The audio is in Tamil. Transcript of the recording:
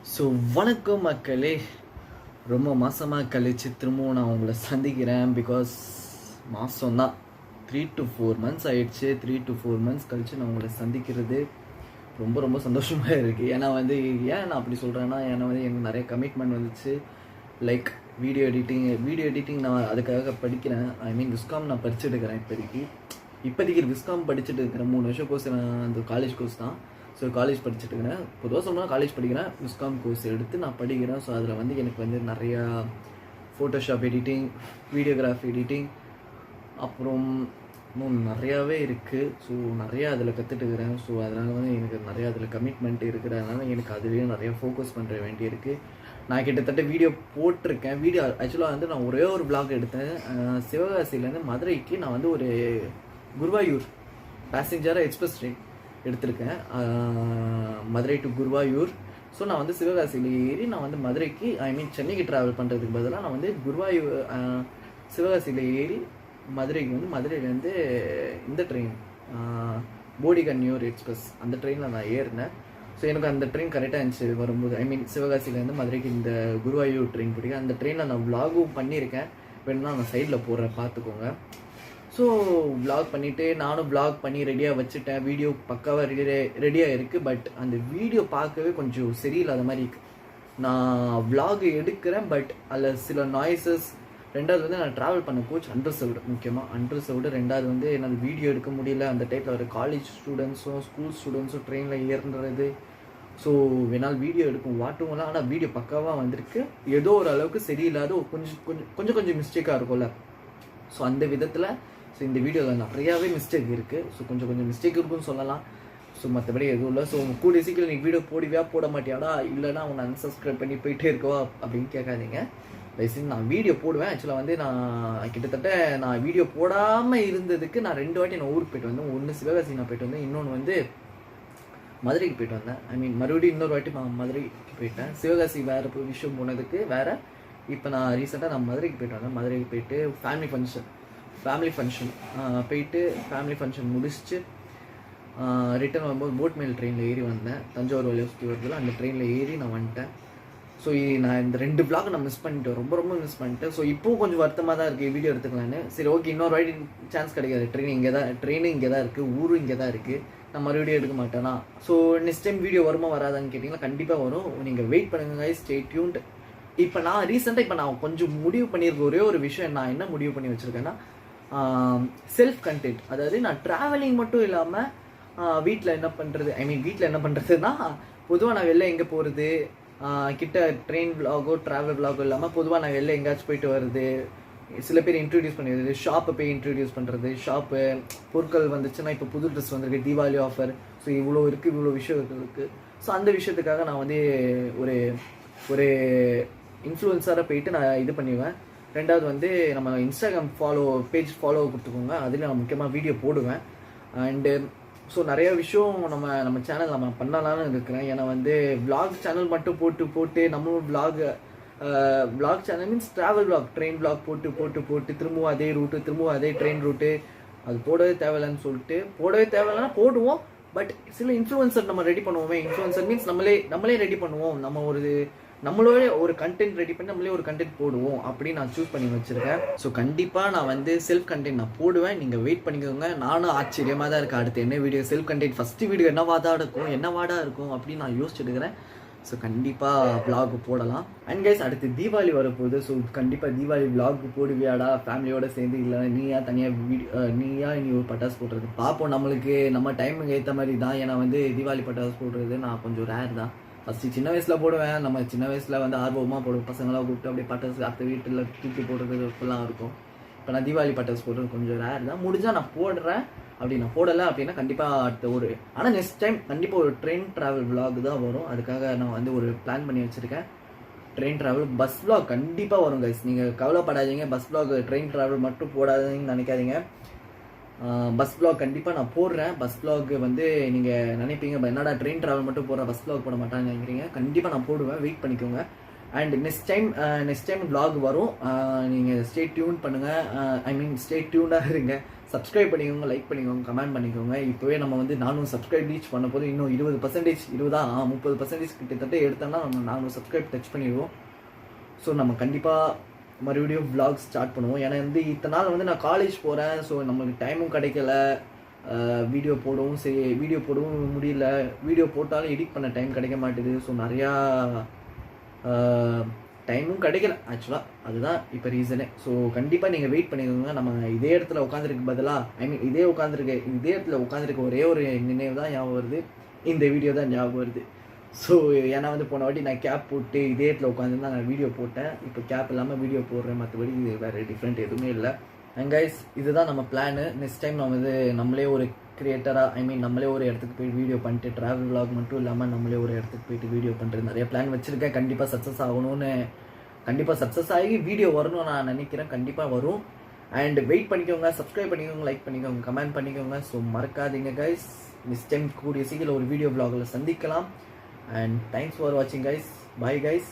ஸோ வணக்கம் மக்களே. ரொம்ப மாதமாக கழிச்சு திரும்பவும் நான் உங்களை சந்திக்கிறேன். பிகாஸ் மாதம்தான் 3 to 4 months ஆயிடுச்சு. 3 to 4 months கழிச்சு நான் உங்களை சந்திக்கிறது ரொம்ப ரொம்ப சந்தோஷமாக இருக்குது. ஏன்னா ஏன் நான் அப்படி சொல்கிறேன்னா, ஏன்னா எனக்கு நிறைய கமிட்மெண்ட் வந்துச்சு. லைக் வீடியோ எடிட்டிங் நான் அதுக்காக படிக்கிறேன். விஸ்காம் நான் படிச்சுட்டு இருக்கிறேன். இப்போதைக்கு விஸ்காம் படிச்சுட்டு இருக்கிறேன். 3 வருஷம் கோர்ஸ். நான் அந்த காலேஜ் கோர்ஸ் தான். ஸோ காலேஜ் படிச்சுட்டு இருக்கிறேன். பொதுவாக சொன்னால் காலேஜ் படிக்கிறேன். விஸ்காம் கோர்ஸ் எடுத்து நான் படிக்கிறேன். ஸோ அதில் எனக்கு நிறையா ஃபோட்டோஷாப் எடிட்டிங், வீடியோகிராஃபி எடிட்டிங், அப்புறம் இன்னும் நிறையாவே இருக்குது. ஸோ நிறையா அதில் கற்றுட்டுக்கிறேன். ஸோ அதனால் எனக்கு நிறையா அதில் கமிட்மெண்ட் இருக்கிறதுனால எனக்கு அதுலேயும் நிறையா ஃபோக்கஸ் பண்ணுற வேண்டியிருக்கு. நான் கிட்டத்தட்ட வீடியோ போட்டிருக்கேன். வீடியோ ஆக்சுவலாக நான் ஒரே ஒரு vlog எடுத்தேன். சிவகாசியிலேருந்து மதுரைக்கு நான் ஒரு குருவாயூர் பேசஞ்சராக எக்ஸ்பிரஸ் ட்ரெயின் எடுத்திருக்கேன். மதுரை டு குருவாயூர். ஸோ நான் சிவகாசியில் ஏறி நான் மதுரைக்கு சென்னைக்கு ட்ராவல் பண்ணுறதுக்கு பதிலாக நான் குருவாயூர் சிவகாசியில் ஏறி மதுரைக்கு மதுரையிலேருந்து இந்த ட்ரெயின் போடிகன்யூர் எக்ஸ்பிரஸ் அந்த ட்ரெயினில் நான் ஏறினேன். ஸோ எனக்கு அந்த ட்ரெயின் கரெக்டாக இருந்துச்சு வரும்போது. சிவகாசியிலேருந்து மதுரைக்கு இந்த குருவாயூர் ட்ரெயின் பிடிக்கும். அந்த ட்ரெயினில் நான் vlogகும் பண்ணியிருக்கேன். வேணும்னா நான் சைடில் போடுறேன், பார்த்துக்கோங்க. ஸோ vlog பண்ணிவிட்டு நானும் vlog பண்ணி ரெடியாக வச்சுட்டேன். வீடியோ பக்காவாக ரெடியாக இருக்குது. பட் அந்த வீடியோ பார்க்கவே கொஞ்சம் சரியில்லாத மாதிரி இருக்குது. நான் vlog எடுக்கிறேன், பட் அதில் சில நாய்ஸஸ். ரெண்டாவது நான் ட்ராவல் பண்ண கோச் அண்டர்சர்வ்டு, முக்கியமாக அண்டர்சர்வ்டு. ரெண்டாவது என்னால் வீடியோ எடுக்க முடியல. அந்த டைப்பில் ஒரு காலேஜ் ஸ்டூடெண்ட்ஸும் ஸ்கூல் ஸ்டூடெண்ட்ஸும் ட்ரெயினில் ஏறுறது. ஸோ என்னால் வீடியோ எடுக்கும் வாட்டுவோம்லாம். ஆனால் வீடியோ பக்காவாக வந்திருக்கு. ஏதோ ஒரு அளவுக்கு சரியில்லாத கொஞ்சம் மிஸ்டேக்காக இருக்கும்ல. ஸோ அந்த விதத்தில் ஸோ இந்த வீடியோவில் நிறையாவே மிஸ்டேக் இருக்குது. ஸோ கொஞ்சம் மிஸ்டேக் இருக்குன்னு சொல்லலாம். ஸோ மற்றபடி எதுவும் இல்லை. ஸோ கூடிய சீக்கிரம் நீ வீடியோ போட மாட்டியாடா, இல்லைனா உன்னை அன்சப்ஸ்கிரைப் பண்ணி போயிட்டே இருக்கவா அப்படின்னு கேட்காதீங்க. தயவுசெய்து நான் வீடியோ போடுவேன். ஆக்சுவலாக நான் கிட்டத்தட்ட நான் வீடியோ போடாமல் இருந்ததுக்கு நான் 2 வாட்டி நான் ஊருக்கு போயிட்டு வந்தேன். ஒன்று சிவகாசி நான் போயிட்டு வந்தேன், இன்னொன்று மதுரைக்கு போயிட்டு வந்தேன். மறுபடியும் இன்னொரு வாட்டி நான் மதுரைக்கு போயிட்டேன். சிவகாசி வேறு விஷயம் போனதுக்கு வேறு. இப்போ நான் ரீசெண்டாக நான் மதுரைக்கு போயிட்டு வந்தேன். மதுரைக்கு போயிட்டு ஃபேமிலி ஃபங்க்ஷன் முடிச்சுட்டு ரிட்டர்ன் வரும்போது போட் மேல் ட்ரெயினில் ஏறி வந்தேன். தஞ்சாவூர் வழியாக சுற்றி வருதில்ல, அந்த ட்ரெயினில் ஏறி நான் வந்துட்டேன். ஸோ நான் இந்த 2 vlog நான் மிஸ் பண்ணிட்டேன். ரொம்ப மிஸ் பண்ணிட்டேன். ஸோ இப்போவும் கொஞ்சம் வருத்தமாக தான் இருக்குது வீடியோ எடுத்துக்கலான்னு. சரி, ஓகே, இன்னொரு வாட்டி சான்ஸ் கிடைக்காது. ட்ரெயின் இங்கே தான் இருக்குது, ஊரும் இங்கே தான் இருக்குது. நான் மறுபடியும் எடுக்க மாட்டேனா. ஸோ நெக்ஸ்ட் டைம் வீடியோ வருமா வராதான்னு கேட்டிங்கன்னா கண்டிப்பாக வரும். நீங்கள் வெயிட் பண்ணுங்க, ஸ்டே டியூன்ட். இப்போ நான் ரீசெண்டாக நான் கொஞ்சம் முடிவு பண்ணியிருக்க ஒரே ஒரு விஷயம். நான் என்ன முடிவு பண்ணி வச்சுருக்கேன்னா, செல்ஃப் கண்டென்ட். அதாவது நான் ட்ராவலிங் மட்டும் இல்லாமல் வீட்டில் என்ன பண்ணுறதுன்னா, பொதுவாக நான் வெளில எங்கே போகிறது, கிட்ட ட்ரெயின் vlogஓ ட்ராவல் vlogஓ இல்லாமல் பொதுவாக நான் வெளில எங்கேயாச்சும் போயிட்டு வருது, சில பேர் இன்ட்ரடியூஸ் பண்ணிடுறது, ஷாப்பை போய் இன்ட்ரடியூஸ் பண்ணுறது, ஷாப்பு பொருட்கள் வந்துச்சுன்னா இப்போ புது ட்ரெஸ் வந்திருக்கு, தீபாவளி ஆஃபர், ஸோ இவ்வளோ விஷயம் இருக்குது. ஸோ அந்த விஷயத்துக்காக நான் ஒரு ஒரு இன்ஃப்ளூயன்ஸராக போயிட்டு நான் இது பண்ணிடுவேன். ரெண்டாவது நம்ம இன்ஸ்டாகிராம் பேஜ் ஃபாலோ கொடுத்துக்கோங்க. அதில் நான் முக்கியமாக வீடியோ போடுவேன். அண்டு ஸோ நிறைய விஷயம் நம்ம சேனல் நம்ம பண்ணலான்னு இருக்கிறேன். ஏன்னா vlog சேனல் மட்டும் போட்டு நம்மளும் vlog channel means travel vlog, train vlog போட்டு திரும்பவும் அதே ரூட்டு, திரும்பவும் அதே ட்ரெயின் ரூட்டு, அது போடவே தேவையில்லைன்னா போடுவோம். பட் சில இன்ஃப்ளூயன்சர் நம்ம ரெடி பண்ணுவோமே. இன்ஃப்ளூயன்சர் மீன்ஸ் நம்மளே ரெடி பண்ணுவோம். நம்மளோட ஒரு கண்டென்ட் ரெடி பண்ணி நம்மளே ஒரு கண்டென்ட் போடுவோம் அப்படின்னு நான் சூஸ் பண்ணி வச்சுருக்கேன். ஸோ கண்டிப்பாக நான் செல்ஃப் கண்டென்ட் நான் போடுவேன். நீங்கள் வெயிட் பண்ணிக்கோங்க. நானும் ஆச்சரியமாக தான் இருக்கேன். அடுத்து என்ன video, self content first video என்னவாடா இருக்கும் அப்படின்னு நான் யோசிச்சுட்டுக்கிறேன். ஸோ கண்டிப்பாக vlog போடலாம். அண்ட் கைஸ், அடுத்து தீபாவளி வரப்போகுது. ஸோ கண்டிப்பாக தீபாவளி vlog போடுவியாடா ஃபேமிலியோடு சேர்ந்து, இல்லை நீயா தனியாக நீ ஒரு பட்டாசு போடுறது பார்ப்போம். நம்ம டைமுக்கு ஏற்ற மாதிரி தான். ஏன்னா தீபாவளி பட்டாசு போடுறது நான் கொஞ்சம் ரேர் தான். ஃபஸ்ட்டு சின்ன வயசில் போடுவேன். நம்ம சின்ன வயசில் ஆர்வமாக போடுவோம். பசங்களாம் கூப்பிட்டு அப்படியே பட்டாசு அடுத்த வீட்டில் தூக்கி போடுறது இப்பெல்லாம் இருக்கும். இப்போ நான் தீபாவளி பட்டாசு போடுறது கொஞ்சம் ரேர் தான். முடிஞ்சால் நான் போடுறேன். அப்படி நான் போடலை அப்படின்னா கண்டிப்பாக அடுத்த ஆனால் நெக்ஸ்ட் டைம் கண்டிப்பாக ஒரு ட்ரெயின் ட்ராவல் vlog தான் வரும். அதுக்காக நான் ஒரு பிளான் பண்ணி வச்சுருக்கேன். ட்ரெயின் ட்ராவல், பஸ் vlog கண்டிப்பாக வரும் கைஸ். நீங்கள் கவலைப்படாதீங்க. பஸ் vlog, ட்ரெயின் ட்ராவல் மட்டும் போடாதீங்கன்னு நினைக்காதீங்க. பஸ் vlog கண்டிப்பாக நான் போடுறேன். பஸ் vlog நீங்கள் நினைப்பீங்க என்னடா ட்ரெயின் ட்ராவல் மட்டும் போடுற, பஸ் vlog போட மாட்டான்னு நினைக்கிறீங்க. கண்டிப்பாக நான் போடுவேன், வெயிட் பண்ணிக்கோங்க. அண்ட் நெக்ஸ்ட் டைம் vlog வரும். நீங்கள் ஸ்டே டியூன் பண்ணுங்கள். ஸ்டே டியூனாக இருங்க. சப்ஸ்கிரைப் பண்ணிக்கோங்க, லைக் பண்ணிக்கோங்க, கமெண்ட் பண்ணிக்கோங்க. இப்போவே நம்ம வந்து 400 சப்ஸ்கிரைப் ரீச் பண்ண போது இன்னும் 20% 30% கிட்டத்தட்ட எடுத்தோம்னா நம்ம 400 சப்ஸ்கிரைப் டச் பண்ணிடுவோம். ஸோ நம்ம கண்டிப்பாக மறுபடியும் vlogs ஸ்டார்ட் பண்ணுவோம். ஏன்னா வந்து இத்தனை நாள் வந்து நான் காலேஜ் போகிறேன். ஸோ நம்மளுக்கு டைமும் கிடைக்கல, வீடியோ போடவும் முடியல. வீடியோ போட்டாலும் எடிட் பண்ண டைம் கிடைக்க மாட்டேது. ஸோ நிறையா டைமும் கிடைக்கல ஆக்சுவலாக. அதுதான் இப்போ ரீசனே. ஸோ கண்டிப்பாக நீங்கள் வெயிட் பண்ணிக்கோங்க. நம்ம இதே இடத்துல உட்காந்துருக்கு பதிலாக இதே இடத்துல உட்காந்துருக்க ஒரே ஒரு நினைவு தான் ஞாபகம் வருது, இந்த வீடியோ தான் ஞாபகம் வருது. ஸோ ஏன்னா வந்து போன வாட்டி நான் கேப் போட்டு இதே இடத்துல உட்காந்து தான் நான் வீடியோ போட்டேன். இப்போ கேப் இல்லாமல் வீடியோ போடுறேன். மற்றபடி இது வேறு டிஃப்ரெண்ட் எதுவுமே இல்லை. அண்ட் கைஸ், இதுதான் நம்ம பிளானு. நெக்ஸ்ட் டைம் நம்ம வந்து நம்மளே ஒரு கிரியேட்டராக நம்மளே ஒரு இடத்துக்கு போய் வீடியோ பண்ணிட்டு, ட்ராவல் விலாக் மட்டும் இல்லாமல் நம்மளே ஒரு இடத்துக்கு போயிட்டு வீடியோ பண்ணுறது நிறைய பிளான் வச்சுருக்கேன். கண்டிப்பாக சக்ஸஸ் ஆகணும்னு, கண்டிப்பாக சக்ஸஸ் ஆகி வீடியோ வரணும்னு நான் நினைக்கிறேன். கண்டிப்பாக வரும். அண்ட் வெயிட் பண்ணிக்கோங்க, சப்ஸ்கிரைப் பண்ணிக்கோங்க, லைக் பண்ணிக்கோங்க, கமெண்ட் பண்ணிக்கோங்க. ஸோ மறக்காதீங்க கைஸ். நெக்ஸ்ட் டைம் கூடிய சீக்கிரம் ஒரு வீடியோ விலாகில் சந்திக்கலாம். அண்ட் தேங்க்ஸ் ஃபார் வாட்சிங் கைஸ். Bye guys.